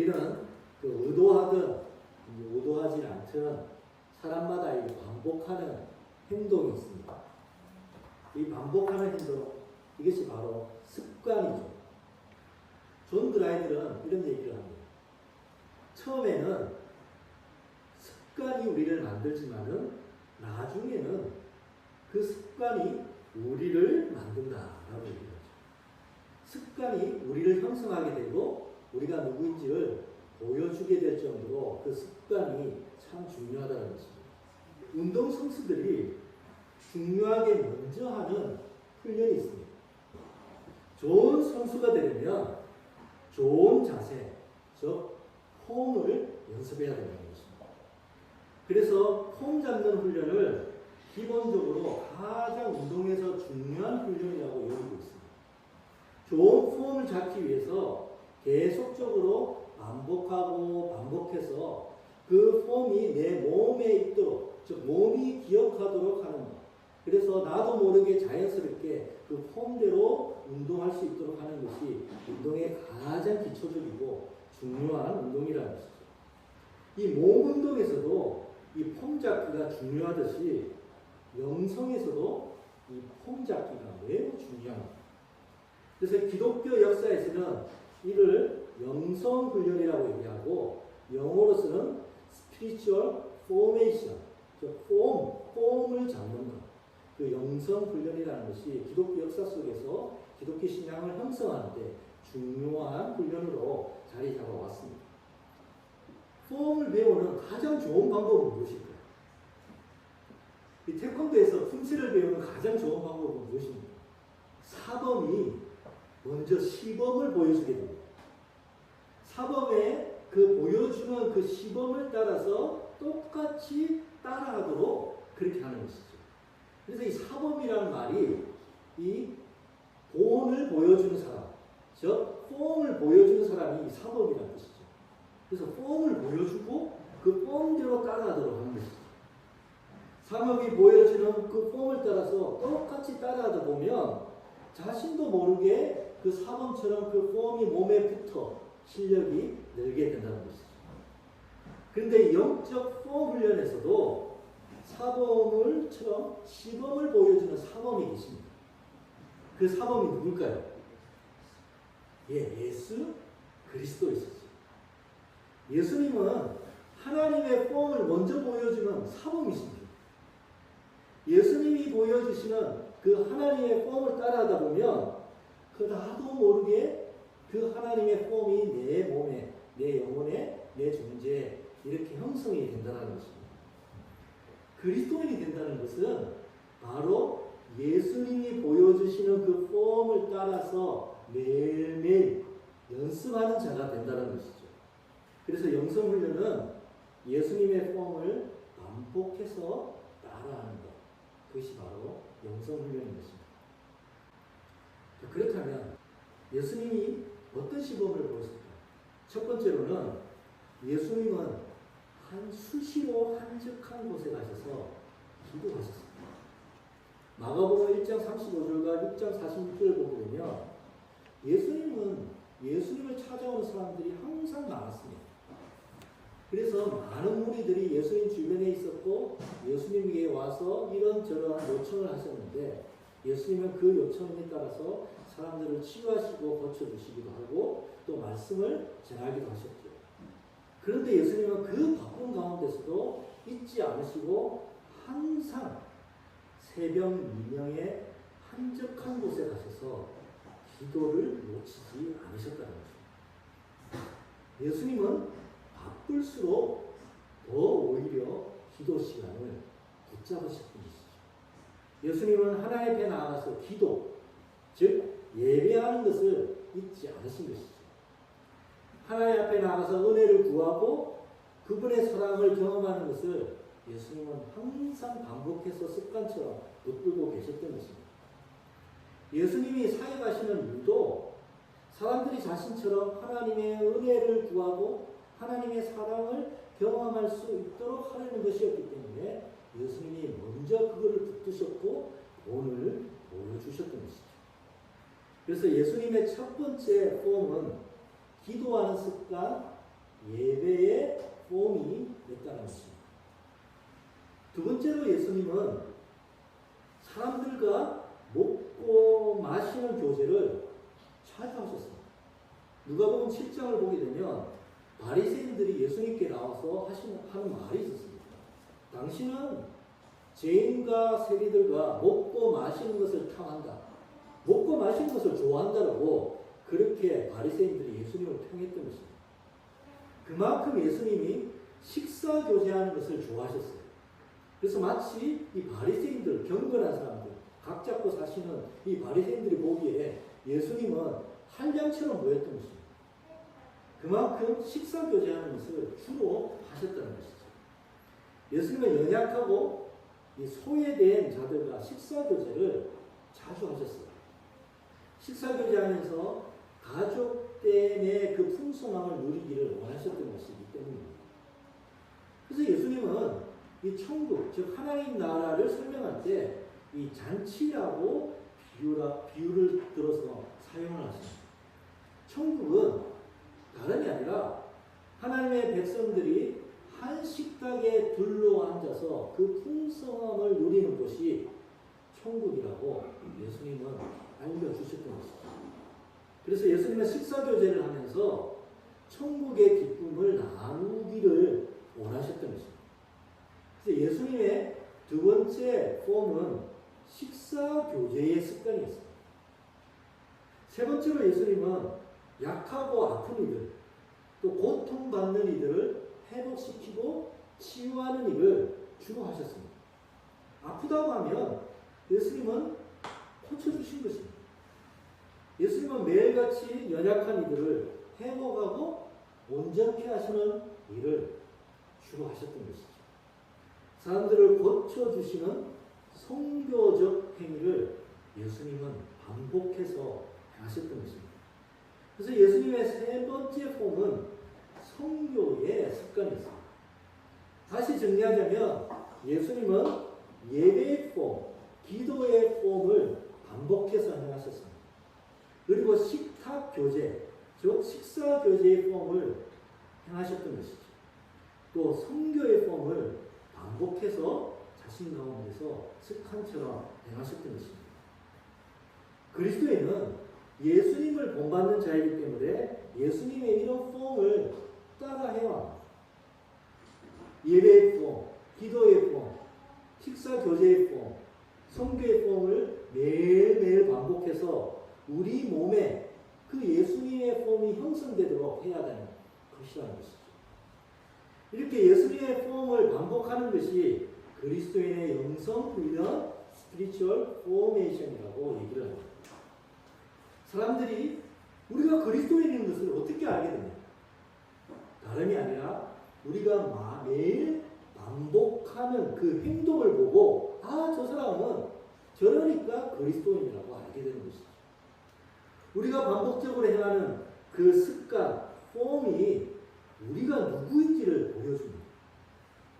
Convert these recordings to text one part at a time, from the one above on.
우리는 그 의도하든 의도하지 않든 사람마다 이 반복하는 행동이 있습니다. 이 반복하는 행동, 이것이 바로 습관이죠. 존 그라이들은 이런 얘기를 합니다. 처음에는 습관이 우리를 만들지만은 나중에는 그 습관이 우리를 만든다라고 얘기하죠. 습관이 우리를 형성하게 되고 우리가 누구인지를 보여주게 될 정도로 그 습관이 참 중요하다는 것입니다. 운동 선수들이 중요하게 먼저 하는 훈련이 있습니다. 좋은 선수가 되려면 좋은 자세, 즉 폼을 연습해야 된다는 것입니다. 그래서 폼 잡는 훈련을 기본적으로 가장 운동에서 중요한 훈련이라고 여기고 있습니다. 좋은 폼을 잡기 위해서 계속적으로 반복해서 그 폼이 내 몸에 있도록, 즉 몸이 기억하도록 하는 것. 그래서 나도 모르게 자연스럽게 그 폼대로 운동할 수 있도록 하는 것이 운동의 가장 기초적이고 중요한 운동이라는 것이죠. 이 몸 운동에서도 이 폼 잡기가 중요하듯이 영성에서도 이 폼 잡기가 매우 중요합니다. 그래서 기독교 역사에서는 이를 영성 훈련이라고 얘기하고 영어로서는 spiritual formation, 즉 폼을 잡는 것. 그 영성 훈련이라는 것이 기독교 역사 속에서 기독교 신앙을 형성하는 데 중요한 훈련으로 자리 잡아왔습니다. 폼을 배우는 가장 좋은 방법은 무엇일까요? 이 태권도에서 품새를 배우는 가장 좋은 방법은 무엇입니까? 사범이 먼저 시범을 보여주게 됩니다. 사범에 그 보여주는 그 시범을 따라서 똑같이 따라하도록 그렇게 하는 것이죠. 그래서 이 사범이라는 말이 이 본을 보여주는 사람, 즉 폼을 보여주는 사람이 이 사범이라는 뜻이죠. 그래서 폼을 보여주고 그 폼대로 따라하도록 하는 것이죠. 사범이 보여주는 그 폼을 따라서 똑같이 따라하다 보면 자신도 모르게 그 사범처럼 그 폼이 몸에 붙어 실력이 늘게 된다는 것이죠. 그런데 영적 폼 훈련에서도 사범을처럼 시범을 보여주는 사범이 계십니다. 그 사범이 누굴까요? 예수 그리스도이시죠. 예수님은 하나님의 폼을 먼저 보여주는 사범이십니다. 예수님이 보여주시는 그 하나님의 폼을 따라하다 보면 그 나도 모르게 그 하나님의 폼이 내 몸에, 내 영혼에, 내 존재에 이렇게 형성이 된다는 것입니다. 그리스도인이 된다는 것은 바로 예수님이 보여주시는 그 폼을 따라서 매일매일 연습하는 자가 된다는 것이죠. 그래서 영성훈련은 예수님의 폼을 반복해서 따라하는 것. 그것이 바로 영성훈련인 것입니다. 그렇다면 예수님이 어떤 시범을 보였을까요? 첫 번째로는 예수님은 수시로 한적한 곳에 가셔서 기도하셨습니다. 마가복음 1장 35절과 6장 46절을 보게 되면 예수님을 찾아오는 사람들이 항상 많았습니다. 그래서 많은 무리들이 예수님 주변에 있었고 예수님에게 와서 이런저런 요청을 하셨는데 예수님은 그 요청에 따라서 사람들을 치유하시고 고쳐주시기도 하고 또 말씀을 전하기도 하셨죠. 그런데 예수님은 그 바쁜 가운데서도 잊지 않으시고 항상 새벽 미명에 한적한 곳에 가셔서 기도를 놓치지 않으셨다는 것입니다. 예수님은 바쁠수록 더 오히려 기도 시간을 붙잡으셨던 것이죠. 예수님은 하나님 앞에 나가서 기도, 즉 예배하는 것을 잊지 않으신 것이죠. 하나님 앞에 나가서 은혜를 구하고 그분의 사랑을 경험하는 것을 예수님은 항상 반복해서 습관처럼 붙들고 계셨던 것입니다. 예수님이 사역하시는 이유도 사람들이 자신처럼 하나님의 은혜를 구하고 하나님의 사랑을 경험할 수 있도록 하려는 것이었기 때문에 예수님이 먼저 그것을 붙드셨고 오늘 보여주셨던 것이죠. 그래서 예수님의 첫 번째 폼은 기도하는 습관, 예배의 폼이 됐다는 것입니다. 두 번째로 예수님은 사람들과 먹고 마시는 교제를 자주 하셨습니다. 누가복음 7장을 보게 되면 바리새인들이 예수님께 나와서 하는 말이 있었습니다. 당신은 죄인과 세리들과 먹고 마시는 것을 탐한다. 먹고 마시는 것을 좋아한다라고 그렇게 바리새인들이 예수님을 평했던 것입니다. 그만큼 예수님이 식사 교제하는 것을 좋아하셨어요. 그래서 마치 이 바리새인들, 경건한 사람들, 각 잡고 사시는 이 바리새인들이 보기에 예수님은 한량처럼 보였던 것입니다. 그만큼 식사 교제하는 것을 주로 하셨다는 것이죠. 예수님은 연약하고 이 소외된 자들과 식사 교제를 자주 하셨어요. 식사 교제하면서 가족됨의 그 풍성함을 누리기를 원하셨던 것이기 때문입니다. 그래서 예수님은 이 천국, 즉 하나님 나라를 설명할 때 이 잔치라고 비유를 들어서 사용을 하십니다. 천국은 다름이 아니라 하나님의 백성들이 한 식탁에 둘러앉아서 그 풍성함을 누리는 것이 천국이라고 예수님은 알려주셨던 것이죠. 그래서 예수님은 식사교제를 하면서 천국의 기쁨을 나누기를 원하셨던 것입니다. 그래서 예수님의 두 번째 폼은 식사교제의 습관이었습니다. 세 번째로 예수님은 약하고 아픈 이들, 또 고통받는 이들을 회복시키고 치유하는 일을 주로 하셨습니다. 아프다고 하면 예수님은 고쳐주신 것입니다. 예수님은 매일같이 연약한 이들을 회복하고 온전케 하시는 일을 주로 하셨던 것이죠. 사람들을 고쳐주시는 선교적 행위를 예수님은 반복해서 하셨던 것입니다. 그래서 예수님의 세 번째 폼은 선교의 습관이었습니다. 다시 정리하자면 예수님은 예배의 폼, 기도의 폼을 반복해서 행하셨습니다. 그리고 식탁 교제, 즉 식사 교제의 폼을 행하셨던 것이죠. 또 선교의 폼을 반복해서 자신 가운데서 습관처럼 행하셨던 것입니다. 그리스도인은 예수님을 본받는 자이기 때문에 예수님의 이런 폼을 따라해야 합니다. 예배의 폼, 기도의 폼, 식사 교제의 폼, 선교의 폼을 매일매일 반복해서 우리 몸에 그 예수님의 폼이 형성되도록 해야 되는 것이라는 것이죠. 이렇게 예수님의 폼을 반복하는 것이 그리스도인의 영성 훈련, 스피리추얼 포메이션이라고 얘기를 합니다. 사람들이 우리가 그리스도인인 것을 어떻게 알게 됩니까? 다름이 아니라 우리가 매일 반복하는 그 행동을 보고 저 사람은 저러니까 그리스도인이라고 알게 되는 것이죠. 우리가 반복적으로 행하는 그 습관, 폼이 우리가 누구인지를 보여줍니다.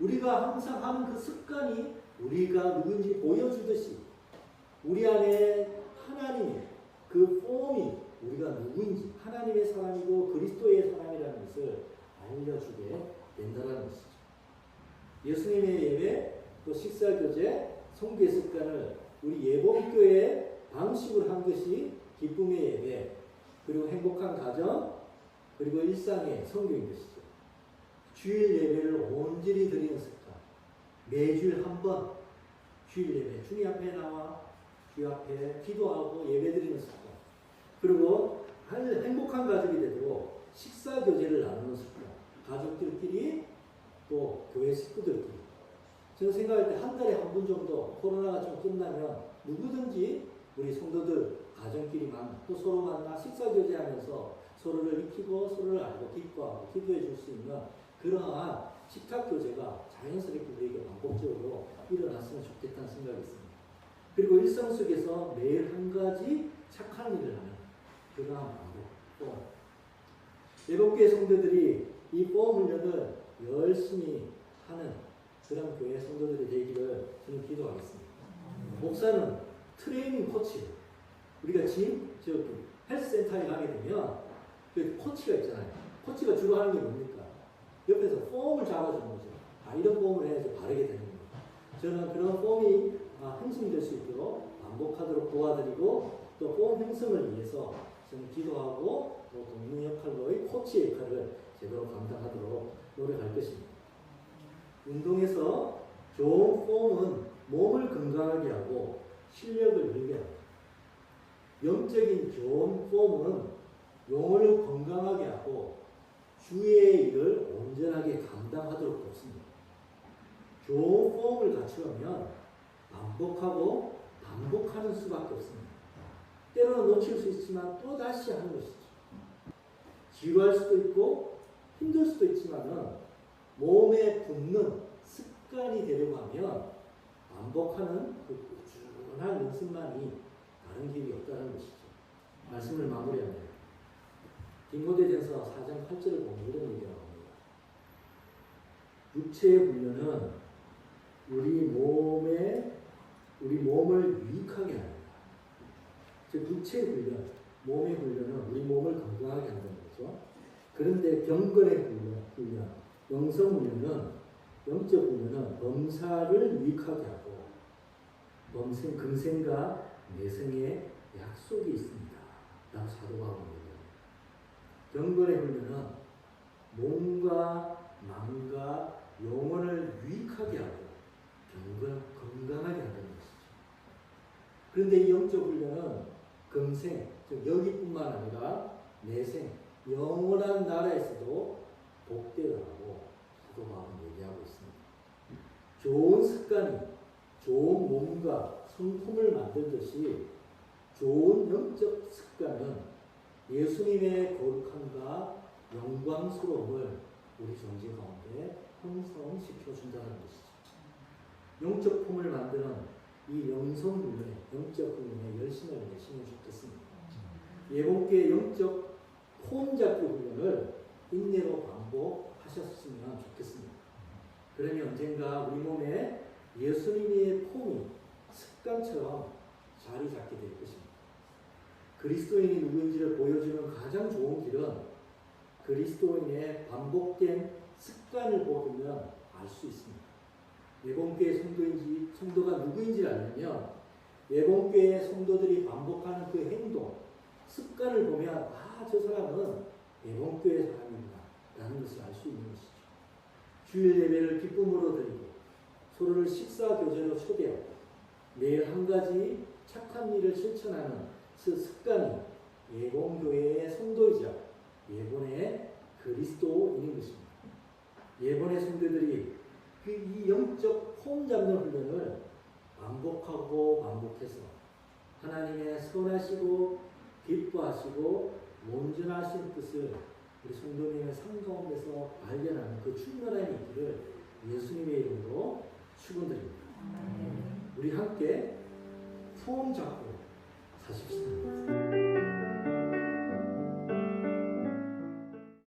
우리가 항상 하는 그 습관이 우리가 누구인지 보여주듯이 우리 안에 하나님의 그 폼이 우리가 누구인지 하나님의 사람이고 그리스도의 사람이라는 것을 알려주게 된다는 것이죠. 예수님의 예배, 또 식사교제, 성교의 습관을 우리 예복교회의 방식으로 한 것이 기쁨의 예배, 그리고 행복한 가정, 그리고 일상의 성교인 것이죠. 주일 예배를 온전히 드리는 습관, 매주일 한 번 주일 예배, 주님 앞에 나와 주 앞에 기도하고 예배 드리는 습관, 그리고 행복한 가족이 되도록 식사 교제를 나누는 습관, 가족들끼리 또 교회 식구들끼리. 제가 생각할 때 한 달에 한 번 정도 코로나가 좀 끝나면 누구든지 우리 성도들 가정끼리만 또 서로 만나 식사 교제하면서 서로를 익히고 서로를 알고 기뻐하고 기도해 줄 수 있는 그러한 식탁 교제가 자연스럽게 우리에게 반복적으로 일어났으면 좋겠다는 생각이 있습니다. 그리고 일상 속에서 매일 한 가지 착한 일을 하는 그러한 반복. 또 예복교회 성도들이 이 보험 훈련을 열심히 하는 그런 교회 성도들이 되기를 저는 기도하겠습니다. 목사는 트레이닝 코치, 우리가 헬스센터에 가게 되면 그 코치가 있잖아요. 코치가 주로 하는 게 뭡니까? 옆에서 폼을 잡아주는 거죠. 이런 폼을 해야지 바르게 되는 거예요. 저는 그런 폼이 형성될 수 있도록 반복하도록 도와드리고 또 폼 형성을 위해서 저는 기도하고 또 돕는 역할로의 코치 역할을 제대로 감당하도록 노력할 것입니다. 운동에서 좋은 폼은 몸을 건강하게 하고 실력을 늘게 합니다. 영적인 좋은 폼은 영혼을 건강하게 하고 주의 일을 온전하게 감당하도록 돕습니다. 좋은 폼을 갖추려면 반복하고 반복하는 수밖에 없습니다. 때로는 놓칠 수 있지만 또 다시 하는 것이죠. 지루할 수도 있고 힘들 수도 있지만은 몸에 붙는 습관이 되려고 하면 반복하는 그 꾸준한 연습만이 다른 길이 없다는 것이죠. 말씀을 마무리합니다. 디모데전서 4장 8절을 보면 이런 얘기가 나옵니다. 육체의 훈련은 우리 몸을 유익하게 합니다. 즉 육체의 훈련, 몸의 훈련은 우리 몸을 건강하게 한다는 거죠. 그런데 경건의 훈련, 영성 훈련은 영적 훈련은 범사를 유익하게 하고 금생과 내생에 약속이 있습니다. 라고 사도가 하고 있습니다. 경건의 훈련은 몸과 마음과 영혼을 유익하게 하고 건강하게 한다는 것이죠. 그런데 이 영적 훈련은 금생, 즉 여기뿐만 아니라 내생, 영원한 나라에서도 복되라고 사도가 얘기하고 있습니다. 좋은 습관이 좋은 몸과 성품을 만들듯이 좋은 영적 습관은 예수님의 거룩함과 영광스러움을 우리 존재 가운데 형성시켜준다는 것이죠. 영적 폼을 만드는 이 영성 훈련에, 영적 훈련에 열심을 내시면 좋겠습니다. 예복의 영적 폼 잡기 훈련을 인내로 반복하셨으면 좋겠습니다. 그러면 언젠가 우리 몸에 예수님의 폼이 습관처럼 자리 잡게 될 것입니다. 그리스도인이 누구인지를 보여주는 가장 좋은 길은 그리스도인의 반복된 습관을 보면 알 수 있습니다. 예봉교회 성도가 누구인지를 알려면 예봉교회 성도들이 반복하는 그 행동, 습관을 보면 저 사람은 예봉교회 사람이구나 라는 것을 알 수 있는 것이죠. 주일 예배를 기쁨으로 드리고 서로를 식사 교제로 초대하고 매일 한 가지 착한 일을 실천하는 그 습관이 예봉교회의 성도이자 예본의 그리스도인인 것입니다. 예본의 성도들이 이 영적 폼 잡는 훈련을 반복하고 반복해서 하나님의 선하시고 기뻐하시고 온전하신 뜻을 우리 성도님의 삶 가운데서 발견하는 그 충만한 있기를 예수님의 이름으로 축원드립니다. 우리 함께 폼 잡고 사십시다.